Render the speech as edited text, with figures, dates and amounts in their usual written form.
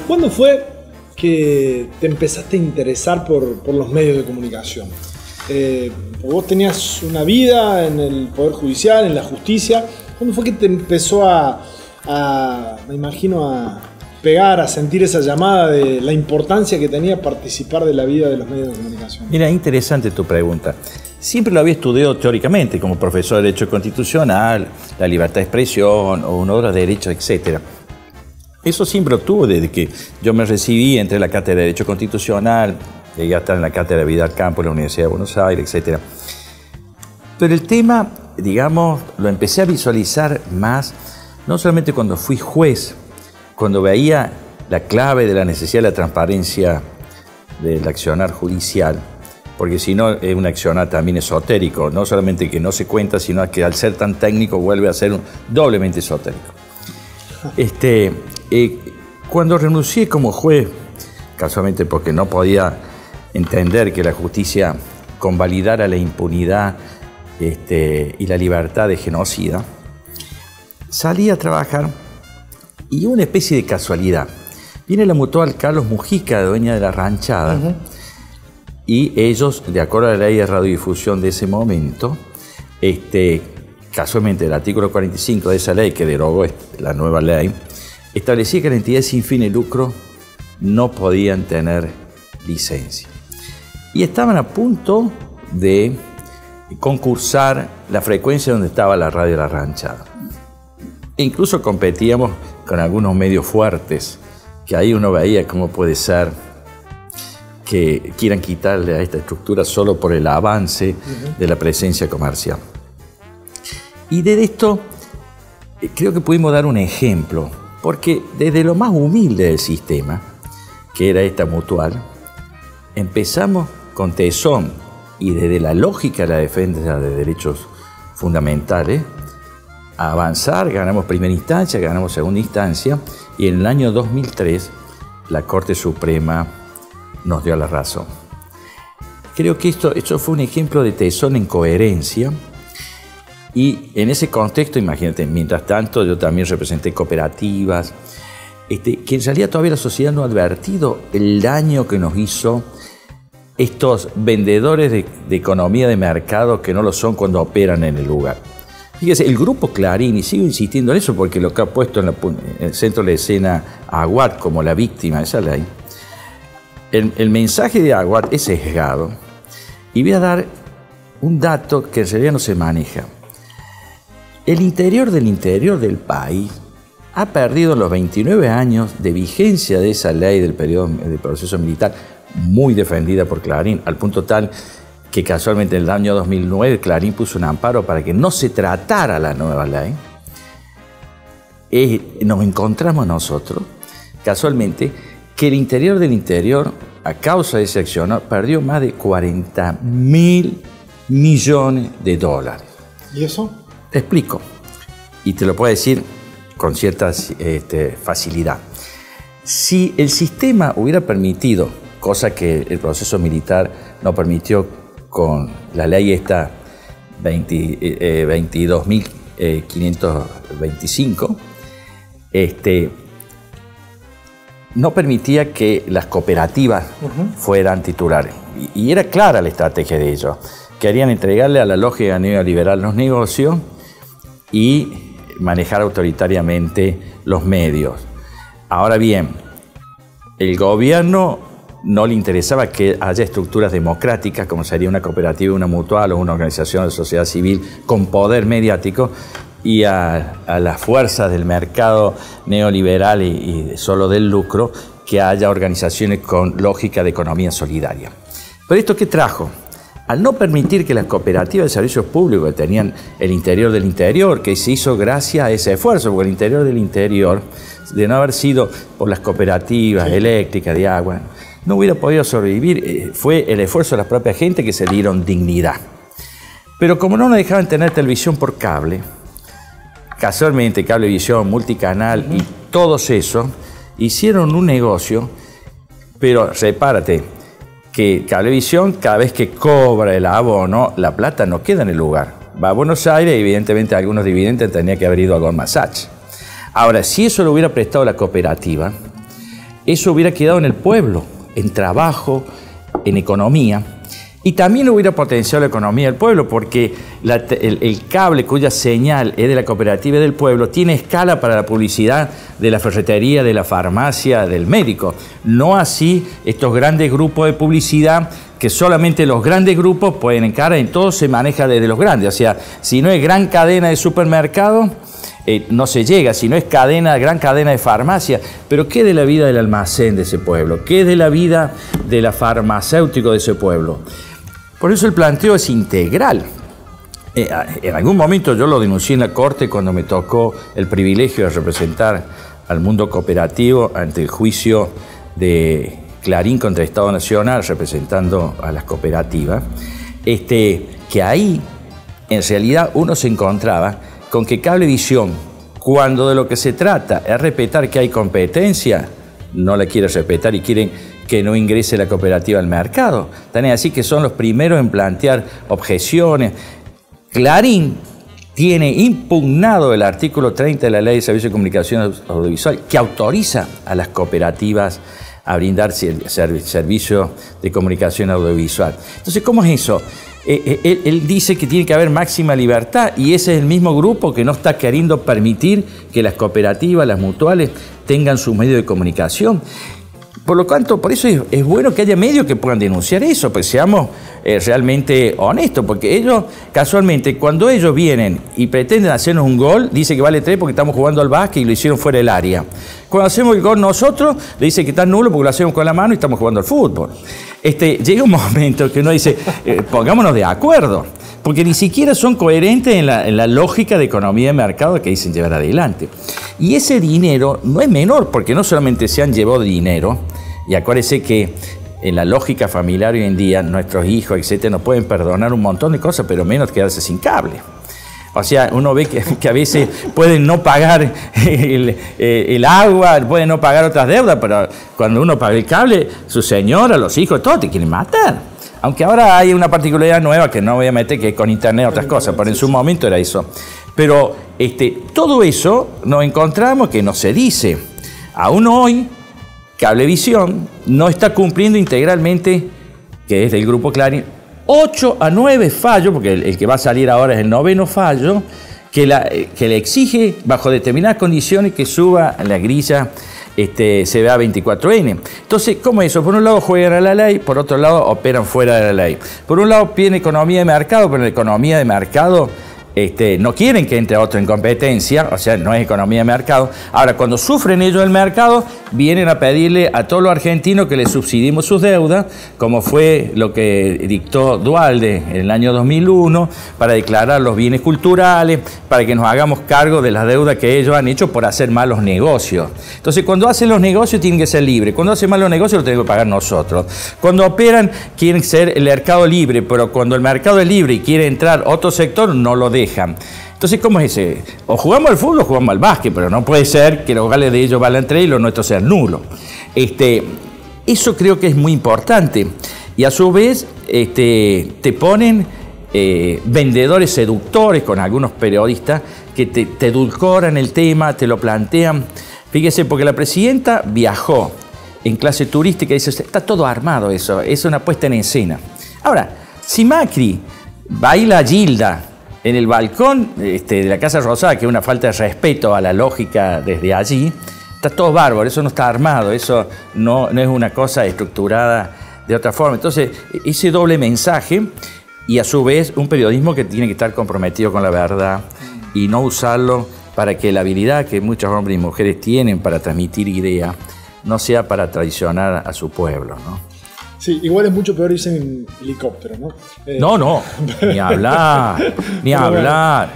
¿Cuándo fue que te empezaste a interesar por los medios de comunicación? Vos tenías una vida en el Poder Judicial, en la justicia. ¿Cuándo fue que te empezó me imagino, a pegar, a sentir esa llamada de la importancia que tenía participar de la vida de los medios de comunicación? Mira, interesante tu pregunta. Siempre lo había estudiado teóricamente, como profesor de Derecho Constitucional, la libertad de expresión, o una obra de Derecho, etc. Eso siempre lo tuve desde que yo me recibí, entré en la cátedra de Derecho Constitucional, llegué a estar en la cátedra de Vidal Campos, en la Universidad de Buenos Aires, etc. Pero el tema, digamos, lo empecé a visualizar más, no solamente cuando fui juez, cuando veía la clave de la necesidad de la transparencia del accionar judicial, porque si no es un accionar también esotérico, no solamente que no se cuenta, sino que al ser tan técnico vuelve a ser doblemente esotérico. Cuando renuncié como juez, casualmente porque no podía entender que la justicia convalidara la impunidad y la libertad de genocida, salí a trabajar y una especie de casualidad. Viene la mutual Carlos Mujica, dueña de la ranchada, y ellos, de acuerdo a la ley de radiodifusión de ese momento, casualmente el artículo 45 de esa ley, que derogó la nueva ley, establecía que las entidades sin fin de lucro no podían tener licencia. Y estaban a punto de concursar la frecuencia donde estaba la radio de la ranchada. E incluso competíamos con algunos medios fuertes, que ahí uno veía cómo puede ser que quieran quitarle a esta estructura solo por el avance de la presencia comercial. Y de esto creo que pudimos dar un ejemplo, porque desde lo más humilde del sistema, que era esta mutual, empezamos con tesón y desde la lógica de la defensa de derechos fundamentales a avanzar. Ganamos primera instancia, ganamos segunda instancia, y en el año 2003 la Corte Suprema nos dio la razón. Creo que esto fue un ejemplo de tesón en coherencia, y en ese contexto, imagínate, mientras tanto yo también representé cooperativas, que en realidad todavía la sociedad no ha advertido el daño que nos hizo estos vendedores de economía de mercado que no lo son cuando operan en el lugar. Fíjese, el grupo Clarín, y sigo insistiendo en eso porque lo que ha puesto en el centro de la escena a Aguad como la víctima de esa ley, el mensaje de Aguad es sesgado, y voy a dar un dato que en realidad no se maneja. El interior del país ha perdido en los 29 años de vigencia de esa ley del periodo del proceso militar, muy defendida por Clarín, al punto tal que casualmente en el año 2009 Clarín puso un amparo para que no se tratara la nueva ley. Nos encontramos nosotros, casualmente, que el interior del interior, a causa de ese accionar, perdió más de 40.000 millones de dólares. ¿Y eso? Te explico, y te lo puedo decir con cierta facilidad. Si el sistema hubiera permitido, cosa que el proceso militar no permitió con la ley esta 22.525, no permitía que las cooperativas fueran titulares. Y era clara la estrategia de ellos. Querían entregarle a la lógica neoliberal los negocios y manejar autoritariamente los medios. Ahora bien, el gobierno no le interesaba que haya estructuras democráticas, como sería una cooperativa, una mutual o una organización de sociedad civil con poder mediático, y a las fuerzas del mercado neoliberal y solo del lucro, que haya organizaciones con lógica de economía solidaria. ¿Pero esto qué trajo? Al no permitir que las cooperativas de servicios públicos, que tenían el interior del interior, que se hizo gracias a ese esfuerzo, porque el interior del interior, de no haber sido por las cooperativas eléctricas, de agua, no hubiera podido sobrevivir. Fue el esfuerzo de la propia gente que se dieron dignidad. Pero como no nos dejaban tener televisión por cable, casualmente Cablevisión, Multicanal y todos esos hicieron un negocio, pero repárate que Cablevisión, cada vez que cobra el abono, la plata no queda en el lugar. va a Buenos Aires, evidentemente algunos dividentes tenían que haber ido a Goldman Sachs. Ahora, si eso lo hubiera prestado la cooperativa, eso hubiera quedado en el pueblo, en trabajo, en economía, y también hubiera potenciado la economía del pueblo, porque el cable cuya señal es de la cooperativa y del pueblo tiene escala para la publicidad de la ferretería, de la farmacia, del médico. No así estos grandes grupos de publicidad que solamente los grandes grupos pueden encarar, en todo se maneja desde los grandes. O sea, si no es gran cadena de supermercados, no se llega, si no es gran cadena de farmacia. Pero ¿qué de la vida del almacén de ese pueblo? ¿Qué de la vida de la farmacéutico de ese pueblo? Por eso el planteo es integral. En algún momento yo lo denuncié en la Corte cuando me tocó el privilegio de representar al mundo cooperativo ante el juicio de Clarín contra Estado Nacional, representando a las cooperativas, que ahí en realidad uno se encontraba con que Cablevisión, cuando de lo que se trata es respetar que hay competencia, no la quiere respetar y quieren que no ingrese la cooperativa al mercado. Tan así que son los primeros en plantear objeciones. Clarín tiene impugnado el artículo 30 de la Ley de Servicios de Comunicación Audiovisual, que autoriza a las cooperativas a brindar servicios de comunicación audiovisual. Entonces, ¿cómo es eso? Él dice que tiene que haber máxima libertad, y ese es el mismo grupo que no está queriendo permitir que las cooperativas, las mutuales, tengan sus medios de comunicación. Por lo tanto, por eso es bueno que haya medios que puedan denunciar eso, pues seamos realmente honestos, porque ellos, casualmente, cuando ellos vienen y pretenden hacernos un gol, dice que vale 3 porque estamos jugando al básquet y lo hicieron fuera del área. Cuando hacemos el gol nosotros, le dice que está nulo porque lo hacemos con la mano y estamos jugando al fútbol. Llega un momento que uno dice, pongámonos de acuerdo, porque ni siquiera son coherentes en la lógica de economía de mercado que dicen llevar adelante. Y ese dinero no es menor, porque no solamente se han llevado dinero, y acuérdense que en la lógica familiar hoy en día, nuestros hijos, etcétera, nos pueden perdonar un montón de cosas, pero menos quedarse sin cable. O sea, uno ve que a veces pueden no pagar el agua, pueden no pagar otras deudas, pero cuando uno paga el cable, su señora, los hijos, todos te quieren matar. Aunque ahora hay una particularidad nueva que no voy a meter, que es con internet otras cosas, pero en su momento era eso. Pero todo eso nos encontramos que no se dice. Aún hoy, Cablevisión no está cumpliendo integralmente, que es del Grupo Clarín, 8 a 9 fallos, porque el que va a salir ahora es el 9º fallo, que le exige, bajo determinadas condiciones, que suba la grilla CBA 24N. Entonces, ¿cómo es eso? Por un lado juegan a la ley, por otro lado operan fuera de la ley. Por un lado piden economía de mercado, pero en la economía de mercado no quieren que entre otro en competencia, o sea, no es economía de mercado. Ahora, cuando sufren ellos el mercado, vienen a pedirle a todos los argentinos que les subsidiemos sus deudas, como fue lo que dictó Duhalde en el año 2001, para declarar los bienes culturales, para que nos hagamos cargo de las deudas que ellos han hecho por hacer malos negocios. Entonces, cuando hacen los negocios tienen que ser libres, cuando hacen malos negocios los tenemos que pagar nosotros. Cuando operan quieren ser el mercado libre, pero cuando el mercado es libre y quiere entrar otro sector, no lo dejan. Entonces, ¿cómo es ese? O jugamos al fútbol o jugamos al básquet, pero no puede ser que los goles de ellos valgan 3 y los nuestros sean nulos. Eso creo que es muy importante. Y a su vez, te ponen vendedores seductores con algunos periodistas que te edulcoran el tema, te lo plantean. Fíjese, porque la presidenta viajó en clase turística y dice, está todo armado eso, es una puesta en escena. Ahora, si Macri baila Gilda en el balcón de la Casa Rosada, que es una falta de respeto a la lógica desde allí, está todo bárbaro, eso no está armado, eso no es una cosa estructurada de otra forma. Entonces, ese doble mensaje, y a su vez un periodismo que tiene que estar comprometido con la verdad y no usarlo para que la habilidad que muchos hombres y mujeres tienen para transmitir ideas no sea para traicionar a su pueblo, ¿no? Sí, igual es mucho peor irse en helicóptero, ¿no? No, ni hablar, ni hablar.